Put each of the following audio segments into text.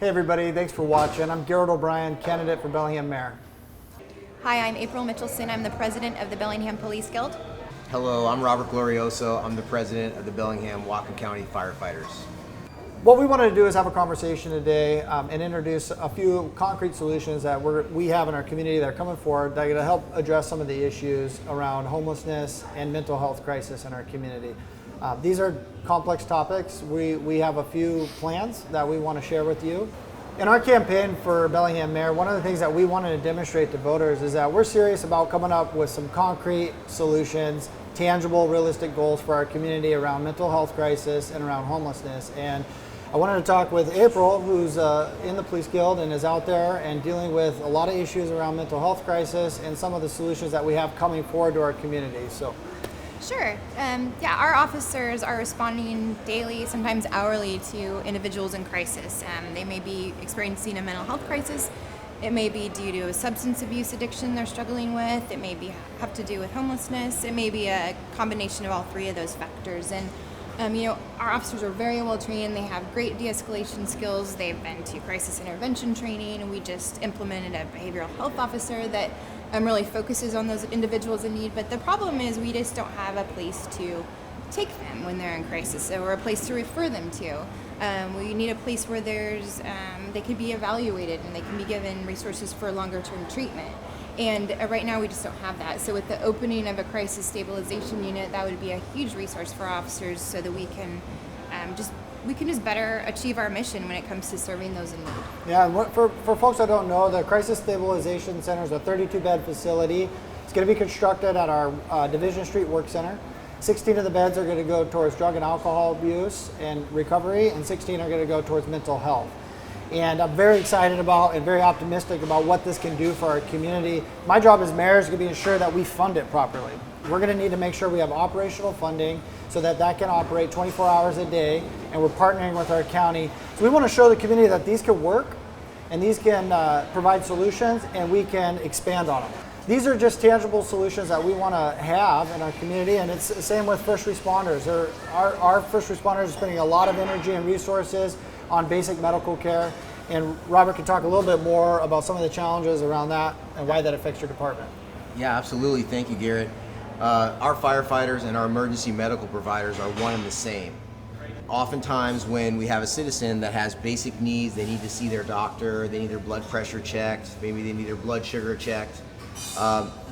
Hey everybody, thanks for watching. I'm Garrett O'Brien, candidate for Bellingham Mayor. Hi, I'm April Mitchelson. I'm the president of the Bellingham Police Guild. Hello, I'm Robert Glorioso. I'm the president of the Bellingham Whatcom Co Firefighters. What we wanted to do is have a conversation today and introduce a few concrete solutions that we have in our community that are coming forward that are going to help address some of the issues around homelessness and mental health crisis in our community. These are complex topics. We have a few plans that we want to share with you. In our campaign for Bellingham Mayor, one of the things that we wanted to demonstrate to voters is that we're serious about coming up with some concrete solutions, tangible, realistic goals for our community around mental health crisis and around homelessness. And I wanted to talk with April, who's in the Police Guild and is out there and dealing with a lot of issues around mental health crisis and some of the solutions that we have coming forward to our community. So. Sure. Our officers are responding daily, sometimes hourly, to individuals in crisis. They may be experiencing a mental health crisis. It may be due to a substance abuse addiction they're struggling with. It may have to do with homelessness. It may be a combination of all three of those factors. And our officers are very well trained. They have great de-escalation skills. They've been to crisis intervention training, and we just implemented a behavioral health officer that really focuses on those individuals in need. But the problem is we just don't have a place to take them when they're in crisis, or a place to refer them to. We need a place where they can be evaluated and they can be given resources for longer-term treatment. And right now we just don't have that. So with the opening of a crisis stabilization unit, that would be a huge resource for officers so that we can just better achieve our mission when it comes to serving those in need. Yeah, and for folks that don't know, the Crisis Stabilization Center is a 32-bed facility. It's going to be constructed at our Division Street Work Center. 16 of the beds are going to go towards drug and alcohol abuse and recovery, and 16 are going to go towards mental health. And I'm very excited about and very optimistic about what this can do for our community. My job as mayor is going to be ensure that we fund it properly. We're going to need to make sure we have operational funding so that can operate 24 hours a day, and we're partnering with our county. So we want to show the community that these can work and these can provide solutions, and we can expand on them. These are just tangible solutions that we want to have in our community, and it's the same with first responders. Our first responders are spending a lot of energy and resources on basic medical care, and Robert can talk a little bit more about some of the challenges around that and why that affects your department. Yeah, absolutely. Thank you, Garrett. Our firefighters and our emergency medical providers are one and the same. Oftentimes when we have a citizen that has basic needs, they need to see their doctor, they need their blood pressure checked, maybe they need their blood sugar checked,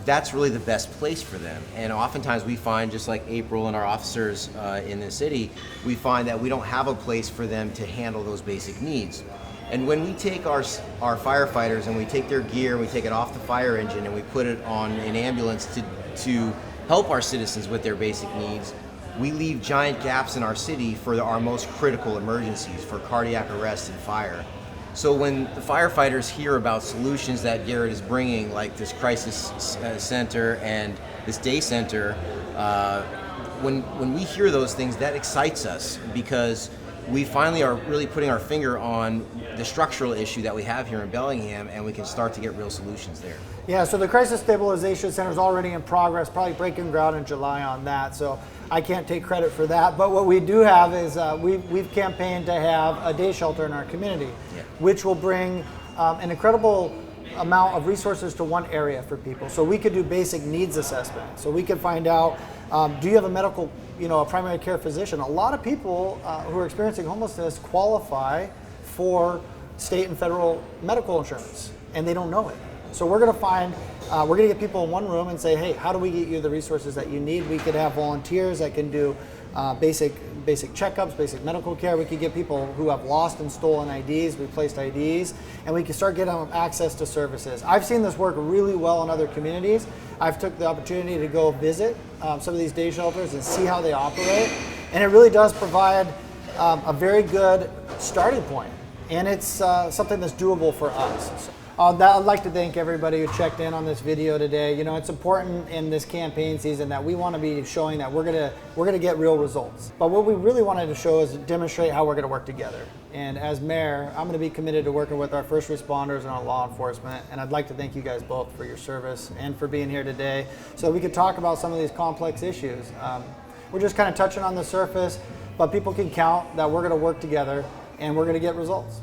that's really the best place for them. And oftentimes we find, just like April and our officers in the city, we find that we don't have a place for them to handle those basic needs. And when we take our firefighters and we take their gear and we take it off the fire engine and we put it on an ambulance to help our citizens with their basic needs, we leave giant gaps in our city for our most critical emergencies, for cardiac arrest and fire. So when the firefighters hear about solutions that Garrett is bringing, like this crisis center and this day center, when we hear those things, that excites us, because we finally are really putting our finger on the structural issue that we have here in Bellingham, and we can start to get real solutions there. Yeah, so the Crisis Stabilization Center is already in progress, probably breaking ground in July on that, so I can't take credit for that. But what we do have is we've campaigned to have a day shelter in our community, which will bring an incredible amount of resources to one area for people. So we could do basic needs assessment. So we could find out, do you have a medical, a primary care physician? A lot of people who are experiencing homelessness qualify for state and federal medical insurance, and they don't know it. So we're going to get people in one room and say, hey, how do we get you the resources that you need? We could have volunteers that can do basic checkups, basic medical care. We could get people who have lost and stolen IDs, replaced IDs, and we can start getting them access to services. I've seen this work really well in other communities. I've took the opportunity to go visit some of these day shelters and see how they operate, and it really does provide a very good starting point, and it's something that's doable for us. I'd like to thank everybody who checked in on this video today. It's important in this campaign season that we want to be showing that we're gonna get real results. But what we really wanted to show is demonstrate how we're gonna work together. And as mayor, I'm gonna be committed to working with our first responders and our law enforcement. And I'd like to thank you guys both for your service and for being here today so we could talk about some of these complex issues. We're just kind of touching on the surface, but people can count that we're gonna work together and we're gonna get results.